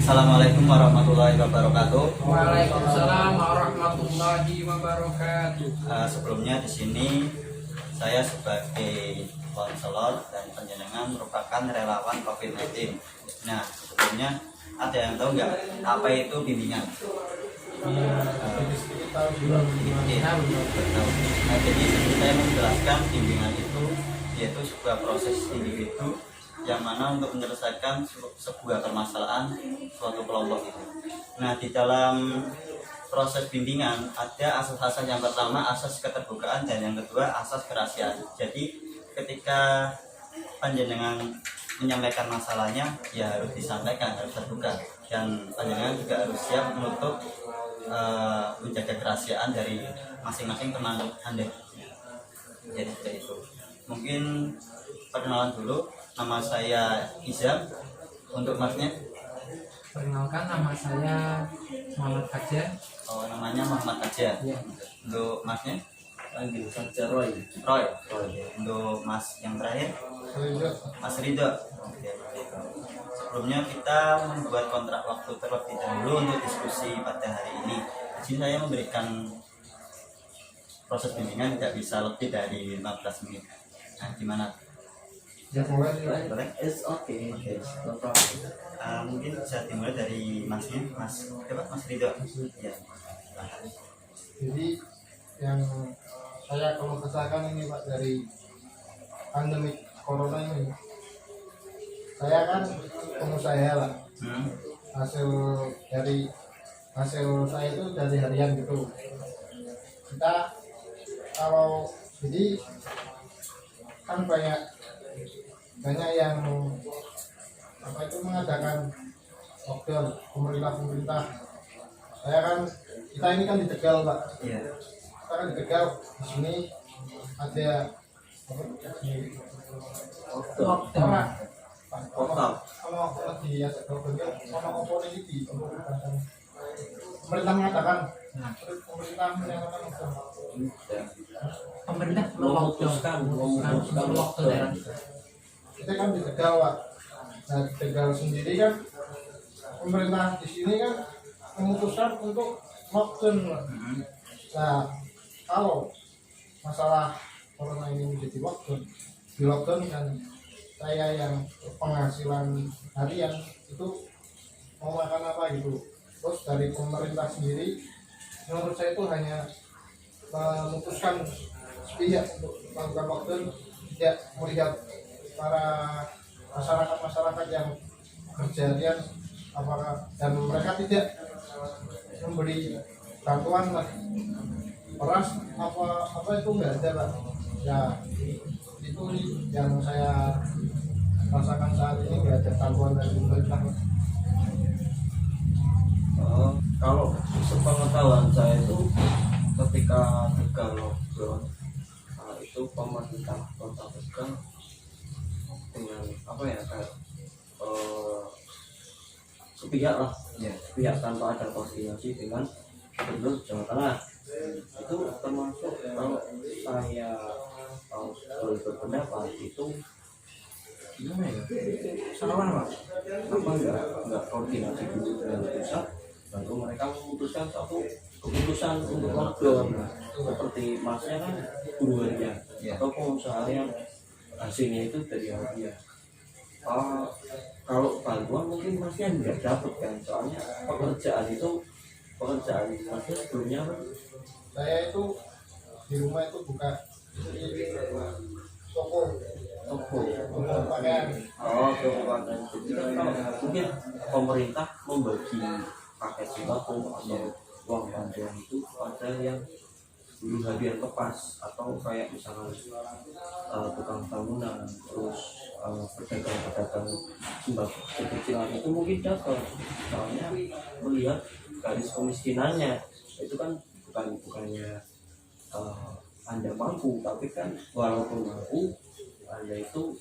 Assalamualaikum warahmatullahi wabarakatuh. Waalaikumsalam warahmatullahi wabarakatuh. Sebelumnya di sini saya sebagai konselor dan panjenengan merupakan relawan COVID-19. Nah, sebelumnya ada yang tahu nggak apa itu bimbingan? Nah, jadi saya menjelaskan bimbingan itu yaitu sebuah proses individu yang mana untuk menyelesaikan sebuah permasalahan suatu kelompok itu. Nah, di dalam proses bimbingan ada asas-asas. Yang pertama asas keterbukaan dan yang kedua asas kerahasiaan. Jadi ketika panjenengan menyampaikan masalahnya ya harus disampaikan, harus terbuka, dan panjenengan juga harus siap untuk menjaga kerahasiaan dari masing-masing teman Anda. Jadi seperti itu. Mungkin perkenalan dulu. Nama saya Izam. Untuk masnya? Perkenalkan, nama saya Muhammad Fajar. Oh, namanya Muhammad Fajar. Ya. Untuk masnya? Panggil saja Roy. Roy. Untuk mas yang terakhir? Mas Ridho. Oke. Sebelumnya kita membuat kontrak waktu terlebih dahulu untuk diskusi pada hari ini. Di sini saya memberikan proses bimbingan tidak bisa lebih dari 15 menit. Nah, gimana? Ya, Boleh? It's okay. No problem. Mungkin bisa dimulai dari masnya, Mas Ridho. Ya. Jadi yang saya kalau kesakan ini Pak, dari pandemi corona ini, saya kan pengusaha Pak. Hasil saya itu dari harian gitu. Kita kalau jadi kan banyak yang mengadakan lockdown pemerintah. Kita ini kan di Tegal Pak. Iya. Kita kan di Tegal, di sini ada pemerintah mengatakan pemerintah Memutuskan lockdown. kita kan di Tegal Pak. Nah, di Tegal sendiri kan pemerintah di sini kan memutuskan untuk lockdown Pak. Nah, kalau masalah corona ini menjadi di lockdown kan saya yang penghasilan harian itu mau makan apa gitu. Terus dari pemerintah sendiri menurut saya itu hanya memutuskan sepihak untuk melakukan lockdown, tidak melihat para masyarakat yang bekerja harian apakah, dan mereka tidak memberi bantuan lah, beras apa itu nggak ada Pak. Ya itu yang saya rasakan saat ini, nggak ada bantuan dari pemerintah. Kalau sepengetahuan saya itu ketika Tegal lockdown, itu pemerintah kota Tegal dengan kayak sepihak lah, sepihak tanpa ada koordinasi dengan Gubernur Jawa Tengah. Itu termasuk kalau saya boleh berpendapat itu gimana ya, salah Pak. Kenapa nggak koordinasi dulu dengan pusat, baru mereka memutuskan satu keputusan untuk lockdown. Seperti masnya kan buruannya atau pengusaha yang hasilnya itu dari harian. Kalau bantuan mungkin masnya nggak dapat kan, soalnya pekerjaan masnya sebelumnya kan. Saya itu di rumah itu buka toko pakaian. Toko pakaian. Jadi kan kalau mungkin pemerintah membagi paket sembako atau uang bantuan itu pada yang buruh harian lepas, atau kayak misalnya tukang bangunan, terus pedagang sembako kecil-kecilan itu mungkin dapat, soalnya melihat garis kemiskinannya itu kan bukannya Anda mampu, tapi kan walaupun mampu Anda itu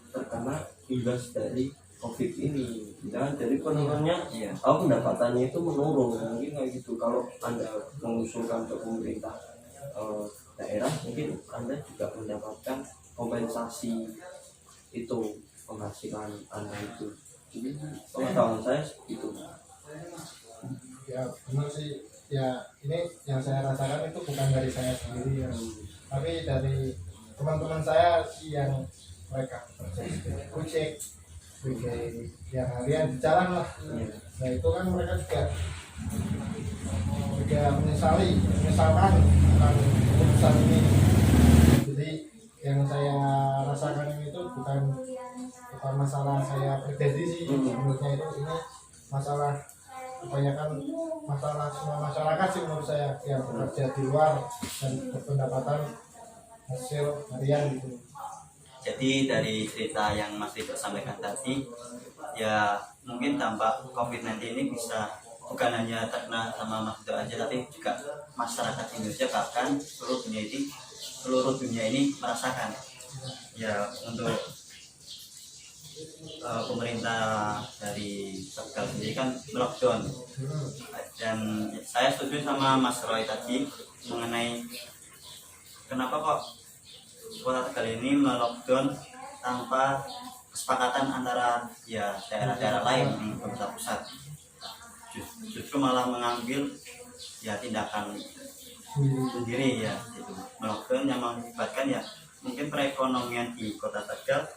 terkena imbas dari COVID ini. Dan dari penurunannya, pendapatannya itu menurun, mungkin kayak gitu. Kalau Anda mengusulkan ke pemerintah daerah, mungkin Anda juga mendapatkan kompensasi itu penghasilan Anda itu. Jadi pengetahuan saya itu. Ya benar sih, ya ini yang saya rasakan itu bukan dari saya sendiri ya, tapi dari teman-teman saya sih yang mereka kerja sebagai ojek, sebagai yang harian di jalan lah. Nah itu kan mereka juga menyesalkan tentang keputusan ini. Jadi yang saya rasakan ini itu bukan masalah saya pribadi sih, menurutnya itu ini masalah kebanyakan masalah semua masyarakat sih menurut saya yang bekerja di luar dan berpendapatan hasil harian gitu. Jadi dari cerita yang Mas Ridho sampaikan tadi, ya mungkin dampak COVID-19 ini bisa bukan hanya terkena sama Mas Ridho aja, tapi juga masyarakat Indonesia, bahkan seluruh dunia ini merasakan. Ya untuk pemerintah dari Tegal sendiri kan lockdown, dan saya setuju sama Mas Roy tadi mengenai kenapa kok Kota Tegal ini melockdown tanpa kesepakatan antara ya daerah-daerah lain di pemerintah pusat. Justru malah mengambil ya tindakan sendiri ya, itu melockdown yang mengakibatkan ya mungkin perekonomian di Kota Tegal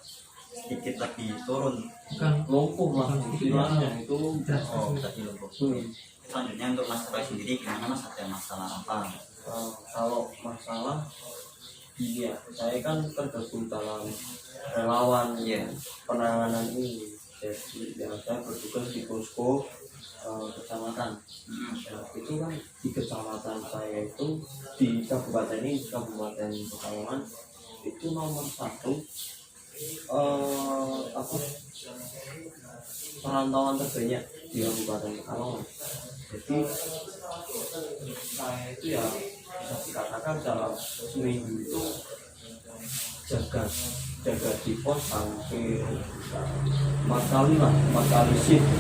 sedikit lebih turun, Bukan Lumpuh lah istilahnya itu. tadi lumpuh. Selanjutnya untuk Mas Roy sendiri gimana Mas, ada masalah apa? Kalau masalah iya, saya kan tergabung dalam relawan penanganan ini. Jadi ya, saya bertugas di posko kecamatan. Nah, itu kan di kecamatan saya itu di kabupaten ini, Kabupaten Pekalongan itu nomor 1 perantauan terbanyak di Kabupaten Pekalongan. Jadi saya itu ya bisa dikatakan dalam seminggu itu jaga di pos hampir 4 kali shift.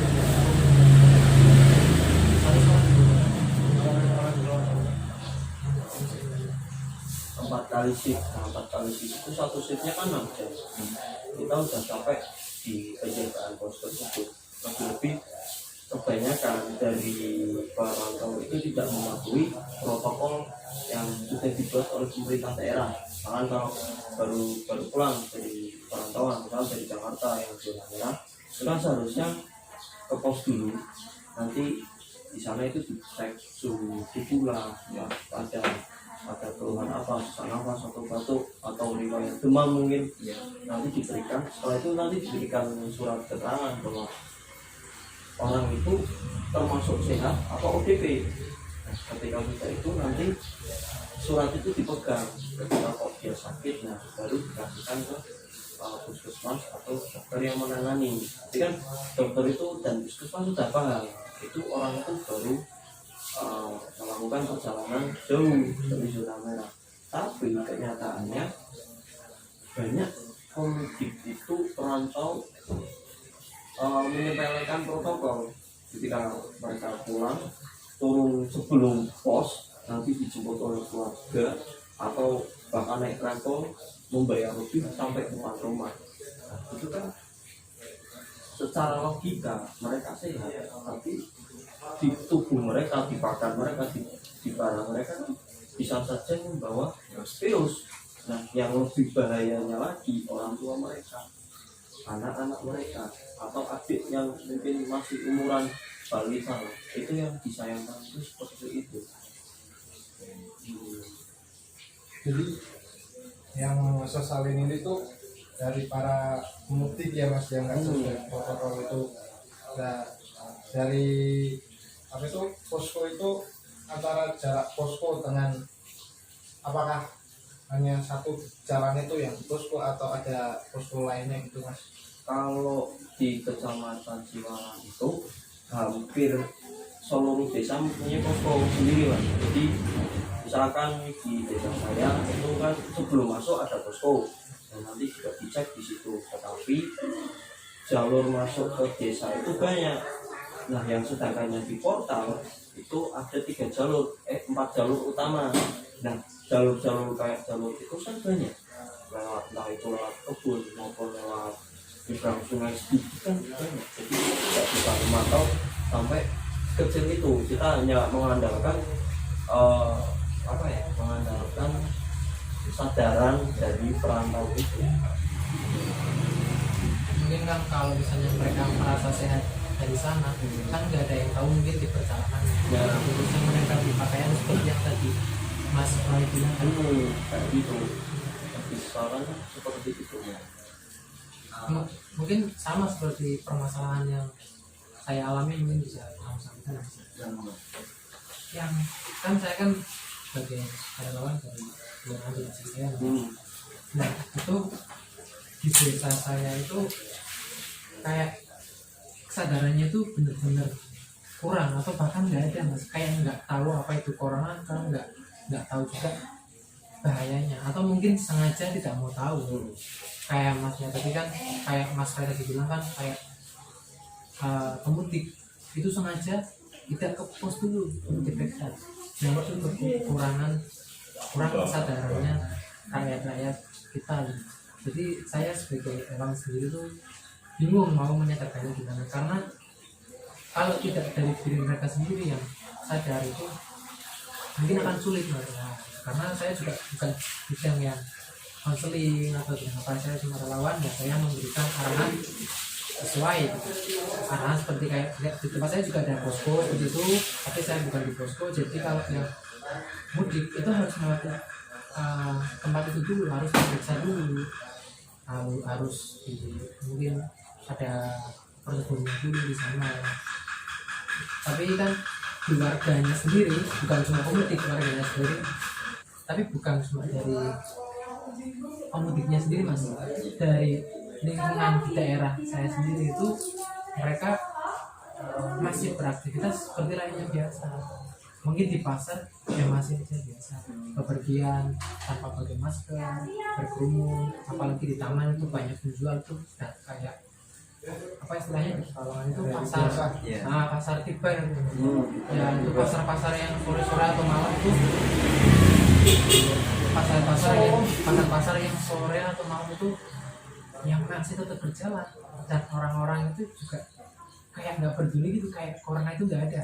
4 kali shift. Nah, 4 kali shift itu satu shiftnya kan 6 jam. Kita udah capek di penjagaan pos tersebut. Lebih kebanyakan dari perantau itu tidak mematuhi protokol yang sudah dibuat oleh pemerintah daerah. Misalkan kalau baru pulang dari perantauan, misalnya dari Jakarta yang zona merah, itu kan seharusnya ke pos dulu. Nanti di sana itu dicek suhu tubuh lah, ya ada keluhan apa, sesak nafas atau batuk atau riwayat demam mungkin, ya nanti diberikan. Setelah itu nanti diberikan surat keterangan bahwa orang itu termasuk sehat atau ODP. Nah, ketika kita itu nanti surat itu dipegang, ketika kok dia sakit, nah baru dikasihkan ke puskesmas atau dokter yang menangani. Jadi kan dokter itu dan puskesmas sudah paham itu orang itu baru melakukan perjalanan jauh dari zona merah. Tapi kenyataannya banyak pemudik itu perantau menyepelekan protokol. Ketika mereka pulang turun sebelum pos, nanti dijemput oleh keluarga atau bahkan naik travel membayar lebih sampai ke rumah. Nah, itu kan secara logika mereka sehat, tapi di tubuh mereka, di pakan mereka, di barang mereka bisa saja membawa virus. Nah, yang lebih bahayanya lagi orang tua mereka, anak-anak mereka, atau adik yang mungkin masih umuran balita, itu yang disayangkan itu seperti itu. Jadi yang sesalin ini tuh dari para pemudik ya Mas, yang nggak sesuai protokol itu. Nah, dari apa itu posko itu, antara jarak posko dengan apakah hanya satu jalan itu yang posko atau ada posko lainnya gitu Mas? Kalau di Kecamatan Siwalan itu hampir seluruh desa mempunyai posko sendiri Mas. Jadi misalkan di desa saya itu kan sebelum masuk ada posko dan nanti juga dicek di situ. Tetapi jalur masuk ke desa itu banyak. Nah, yang sedangkannya di portal itu ada 4 jalur utama. Nah, jalur-jalur kayak jalur itu kan banyak, lewat entah itu lewat kebun maupun lewat nyebrang sungai sedikit kan banyak, jadi nggak bisa memantau sampai kecil itu. Kita hanya mengandalkan mengandalkan kesadaran dari perantau itu. Mungkin kan kalau misalnya mereka merasa sehat dari sana kan nggak ada yang tahu mungkin di perjalanan Ya. khususnya mereka di pakaian seperti yang tadi Mas Roy bilang kan. Kayak gitu. Tapi sekarang seperti itu. Mungkin sama seperti permasalahan yang saya alami, mungkin bisa kamu sampaikan yang kan saya kan sebagai karyawan dari luar agensi saya. Nah itu di desa saya itu kayak kesadarannya itu benar-benar kurang atau bahkan nggak ada mas, kayak nggak tahu apa itu corona, kan nggak tahu juga bahayanya, atau mungkin sengaja tidak mau tahu. Kayak masnya tadi kan, kayak mas saya tadi bilang kan, kayak pemudik itu sengaja tidak ke pos dulu untuk diperiksa. Nah itu kurang kesadarannya rakyat kita. Jadi saya sebagai orang sendiri tuh bingung mau menyadarkannya gimana, karena kalau tidak dari diri mereka sendiri yang sadar itu mungkin akan sulit mas. Nah, karena saya juga bukan bidang yang konseling atau apa, saya cuma relawan ya, saya memberikan arahan sesuai arahan seperti kayak di tempat saya juga ada posko seperti itu, tapi saya bukan di posko. Jadi kalau yang mudik itu harus melewati tempat itu dulu, harus diperiksa dulu, harus mungkin ada prosedurnya dulu di sana. Tapi kan keluarganya sendiri, bukan cuma pemudik, keluarganya sendiri, tapi bukan cuma dari pemudiknya sendiri mas, dari lingkungan di daerah saya sendiri itu mereka masih beraktivitas seperti lainnya biasa. Mungkin di pasar ya masih aja biasa, bepergian tanpa pakai masker, berkerumun, apalagi di taman itu banyak penjual tuh kayak apa istilahnya di Pekalongan itu pasar, pasar tiba ya, itu pasar-pasar yang sore-sore atau malam itu, pasar-pasar yang sore atau malam itu yang masih tetap berjalan, dan orang-orang itu juga kayak nggak peduli gitu, kayak corona itu nggak ada,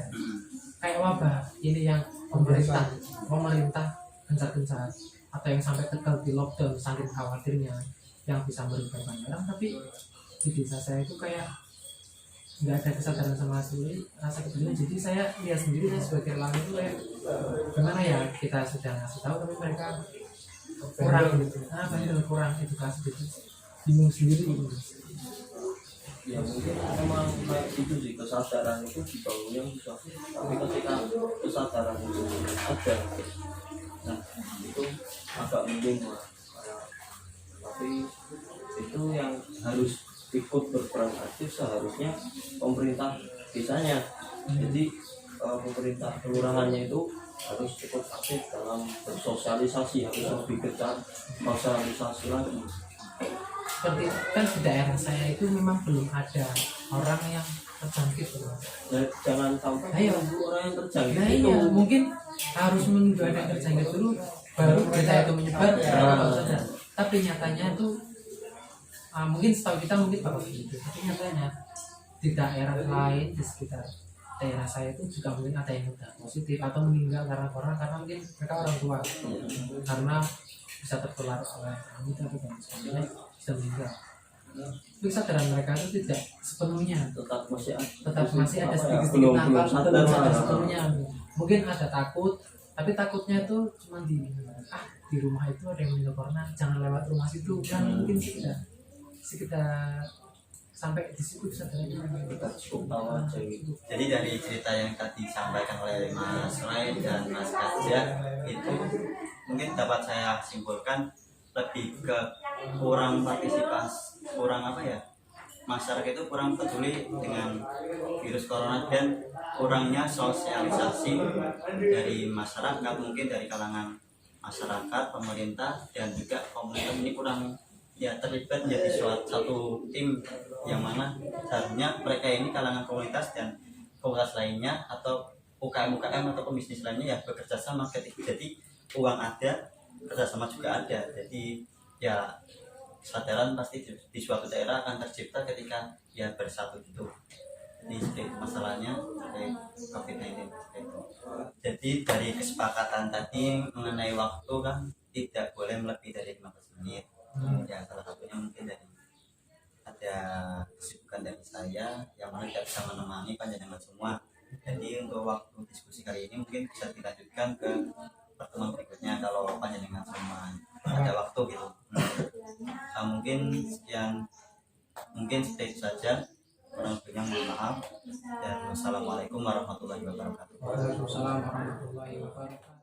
kayak wabah ini yang pemerintah gencar-gencar atau yang sampai tegal di lockdown saking khawatirnya yang bisa merugikan banyak orang. Tapi di desa saya itu kayak nggak ada kesadaran sama sekali, rasa kepedulian. Jadi saya lihat sendiri, saya sebagai relawan itu kayak gimana ya, kita sudah ngasih tahu tapi mereka kurang gitu, kurang edukasi gitu, bingung sendiri gitu. Ya mungkin memang kayak gitu sih, kesadaran itu dibangunnya susah, tapi ketika kesadaran itu ada, nah itu agak mending lah. Tapi itu yang harus ikut berperan aktif seharusnya pemerintah desanya. Jadi pemerintah kelurahannya itu harus ikut aktif dalam bersosialisasi, harus lebih gencar sosialisasi lagi. Seperti kan di daerah saya itu memang belum ada orang yang terjangkit. Nah, jangan sampai orang yang terjangkit nah itu iya, mungkin harus menunggu ada yang terjangkit dulu baru berita itu menyebar. Tapi nyatanya itu mungkin setahu kita mungkin bakal begitu, tapi nyatanya di daerah lain di sekitar daerah saya itu juga mungkin ada yang udah positif atau meninggal karena corona, karena mungkin mereka orang tua karena bisa tertular oleh rambut atau dan sebagainya, bisa meninggal. Tapi kesadaran mereka itu tidak sepenuhnya, tetap masih ada sedikit belum nakal, sadar belum sadar lah. sepenuhnya. Mungkin ada takut, tapi takutnya itu cuma di rumah itu ada yang meninggal corona, jangan lewat rumah situ, kan mungkin sekitar sampai di situ kesadarannya kita cukup tahu aja gitu. Jadi dari cerita yang tadi disampaikan oleh Mas Rai dan Mas Kaja itu mungkin dapat saya simpulkan lebih ke kurang partisipasi, masyarakat itu kurang peduli dengan virus corona dan kurangnya sosialisasi dari masyarakat, mungkin dari kalangan masyarakat, pemerintah, dan juga pemerintah ini kurang terlibat menjadi satu tim yang mana seharusnya mereka ini kalangan komunitas dan komunitas lainnya atau UKM atau pebisnis lainnya bekerja sama. Jadi uang ada, kerjasama juga ada. Jadi kesadaran pasti di suatu daerah akan tercipta ketika ya bersatu gitu. Ini seperti masalahnya terkait COVID-19 seperti itu. Jadi dari kesepakatan tadi mengenai waktu kan tidak boleh melebihi dari 15 menit. Ya salah satunya mungkin dari ada kesibukan dari saya yang mana tidak bisa menemani panjenengan semua. Jadi untuk waktu diskusi kali ini mungkin bisa dilanjutkan ke pertemuan berikutnya kalau panjenengan semua ada waktu gitu. Mungkin sekian, mungkin seperti itu saja. Kurang lebihnya mohon maaf dan wassalamualaikum warahmatullahi wabarakatuh. Waalaikumsalam warahmatullahi wabarakatuh.